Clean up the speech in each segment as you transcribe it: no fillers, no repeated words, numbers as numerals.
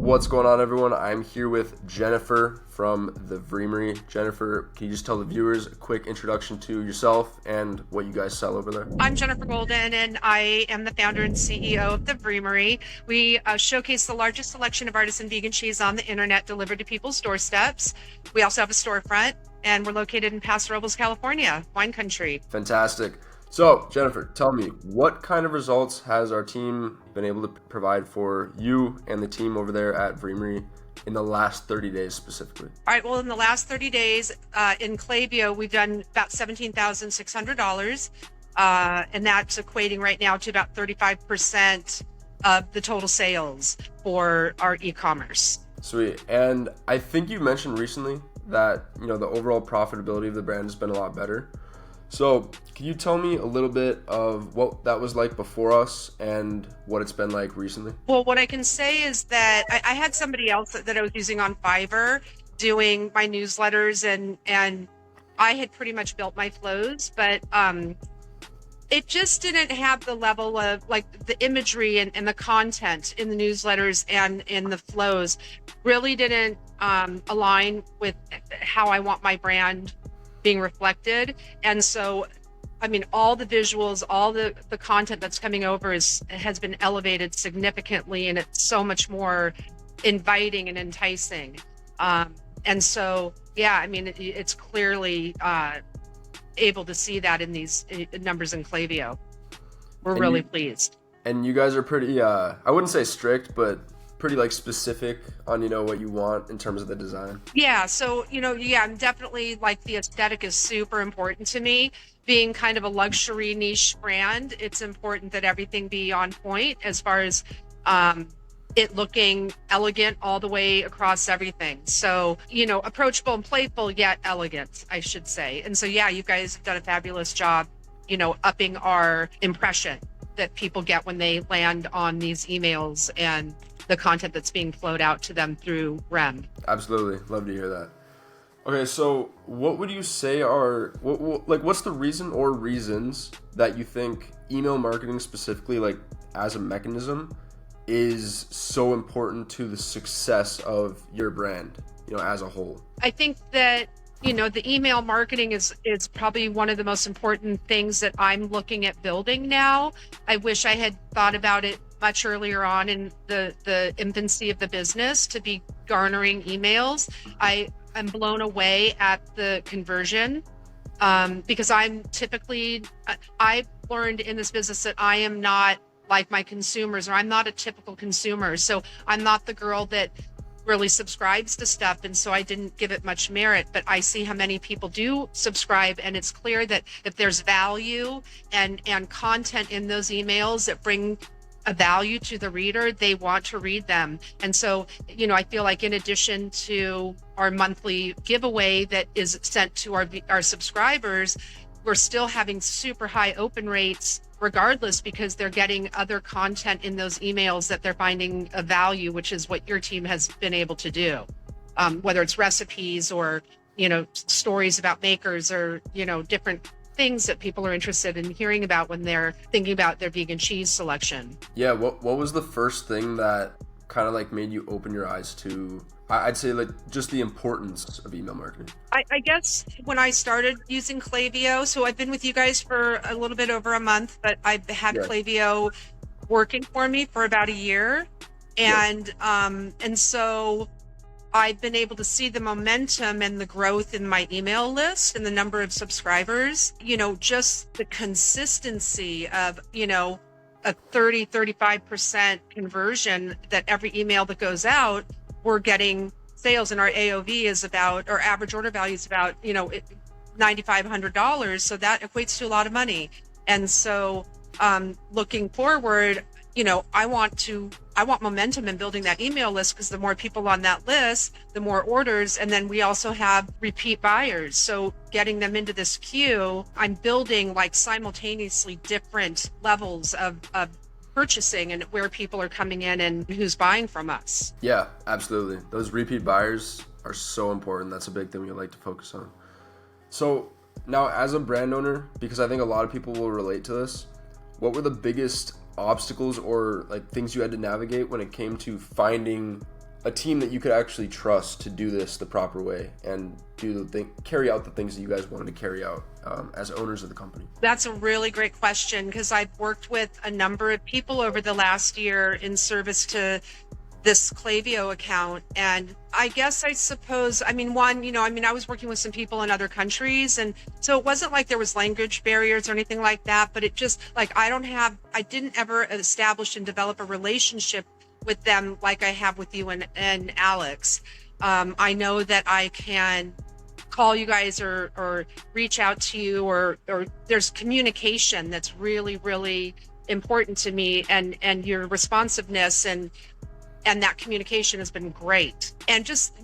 What's going on, everyone? I'm here with Jennifer from the Vreemery. Jennifer, can you just tell the viewers a quick introduction to yourself and what you guys sell over there? I'm Jennifer Golden, and I am the founder and CEO of the Vreemery. We showcase the largest selection of artisan vegan cheese on the internet delivered to people's doorsteps. We also have a storefront, and we're located in Paso Robles, California, wine country. Fantastic. So, Jennifer, tell me, what kind of results has our team been able to provide for you and the team over there at Vreemery in the last 30 days specifically? All right, well, in the last 30 days in Clavio, we've done about $17,600, and that's equating right now to about 35% of the total sales for our e-commerce. Sweet. And I think you mentioned recently that, the overall profitability of the brand has been a lot better. So can you tell me a little bit of what that was like before us and what it's been like recently? Well, what I can say is that I had somebody else that I was using on Fiverr doing my newsletters, and I had pretty much built my flows, but it just didn't have the level of like the imagery and the content in the newsletters and in the flows really didn't align with how I want my brand being reflected. And so, I mean, all the visuals, all the content that's coming over has been elevated significantly, and it's so much more inviting and enticing. And so, yeah, I mean, it's clearly able to see that in these numbers in Clavio. We're really pleased. And you guys are pretty, I wouldn't say strict, but pretty like specific on, what you want in terms of the design. Yeah. So, I'm definitely like the aesthetic is super important to me. Being kind of a luxury niche brand, it's important that everything be on point as far as it looking elegant all the way across everything. So, approachable and playful, yet elegant, I should say. And so, yeah, you guys have done a fabulous job, upping our impression that people get when they land on these emails and the content that's being flowed out to them through REM. Absolutely. Love to hear that. Okay, so what would you say are, what's the reason or reasons that you think email marketing specifically, like as a mechanism, is so important to the success of your brand, as a whole? I think that, the email marketing is probably one of the most important things that I'm looking at building now. I wish I had thought about it much earlier on in the infancy of the business to be garnering emails. I'm blown away at the conversion because I've learned in this business that I am not like my consumers, or I'm not a typical consumer. So I'm not the girl that really subscribes to stuff, and so I didn't give it much merit. But I see how many people do subscribe, and it's clear that if there's value and content in those emails that bring a value to the reader, they want to read them. And so, I feel like in addition to our monthly giveaway that is sent to our subscribers, we're still having super high open rates regardless, because they're getting other content in those emails that they're finding a value, which is what your team has been able to do. Whether it's recipes or, stories about makers or, different things that people are interested in hearing about when they're thinking about their vegan cheese selection. Yeah, what was the first thing that kind of like made you open your eyes to, I'd say, like just the importance of email marketing? I guess when I started using Clavio, so I've been with you guys for a little bit over a month, but I've had Clavio working for me for about a year. And so I've been able to see the momentum and the growth in my email list and the number of subscribers, just the consistency of, a 35% conversion, that every email that goes out, we're getting sales, and our AOV is about, or average order value is about, $9,500. So that equates to a lot of money. And so looking forward, I want momentum in building that email list, because the more people on that list, the more orders. And then we also have repeat buyers. So getting them into this queue, I'm building like simultaneously different levels of purchasing and where people are coming in and who's buying from us. Yeah, absolutely. Those repeat buyers are so important. That's a big thing we like to focus on. So now, as a brand owner, because I think a lot of people will relate to this, what were the biggest obstacles or like things you had to navigate when it came to finding a team that you could actually trust to do this the proper way and carry out the things that you guys wanted to carry out as owners of the company? That's a really great question, because I've worked with a number of people over the last year in service to this Klaviyo account. And I guess I suppose, I mean, I was working with some people in other countries. And so it wasn't like there was language barriers or anything like that, but it just like, I didn't ever establish and develop a relationship with them like I have with you and Alex. I know that I can call you guys or reach out to you, or there's communication that's really, really important to me, and your responsiveness and that communication has been great. And just,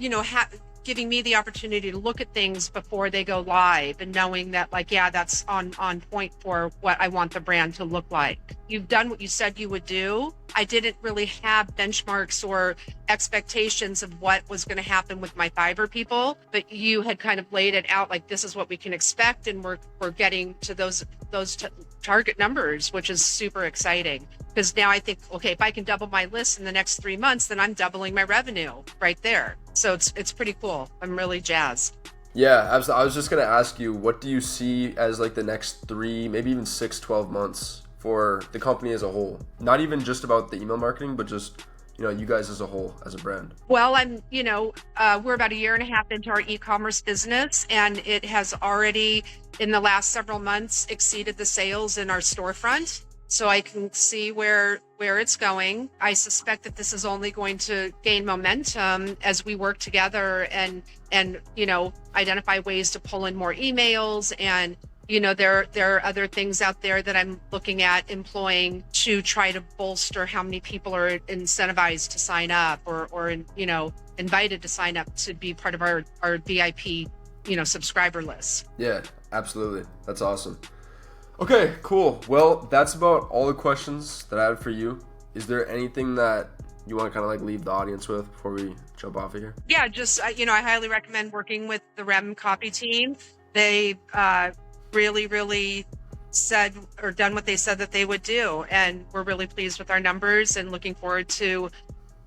giving me the opportunity to look at things before they go live, and knowing that like, yeah, that's on point for what I want the brand to look like. You've done what you said you would do. I didn't really have benchmarks or expectations of what was going to happen with my Fiverr people, but you had kind of laid it out like, this is what we can expect, and we're getting to those target numbers, which is super exciting. Because now I think, okay, if I can double my list in the next 3 months, then I'm doubling my revenue right there. So it's pretty cool. I'm really jazzed. Yeah, I was just going to ask you, what do you see as like the next 3, maybe even 6, 12 months for the company as a whole? Not even just about the email marketing, but just, you guys as a whole, as a brand. Well, we're about 1.5 years into our e-commerce business, and it has already, in the last several months, exceeded the sales in our storefront. So I can see where it's going. I suspect that this is only going to gain momentum as we work together and identify ways to pull in more emails. And there are other things out there that I'm looking at employing to try to bolster how many people are incentivized to sign up or invited to sign up to be part of our VIP subscriber list. Yeah, absolutely. That's awesome. Okay, cool. Well, that's about all the questions that I had for you. Is there anything that you want to kind of like leave the audience with before we jump off of here? Yeah, just, I highly recommend working with the REM copy team. They really, really said or done what they said that they would do. And we're really pleased with our numbers and looking forward to,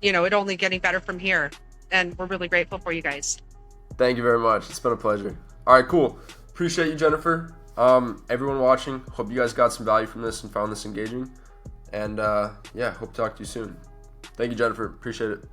it only getting better from here. And we're really grateful for you guys. Thank you very much. It's been a pleasure. All right, cool. Appreciate you, Jennifer. Everyone watching, hope you guys got some value from this and found this engaging. And hope to talk to you soon. Thank you, Jennifer. Appreciate it.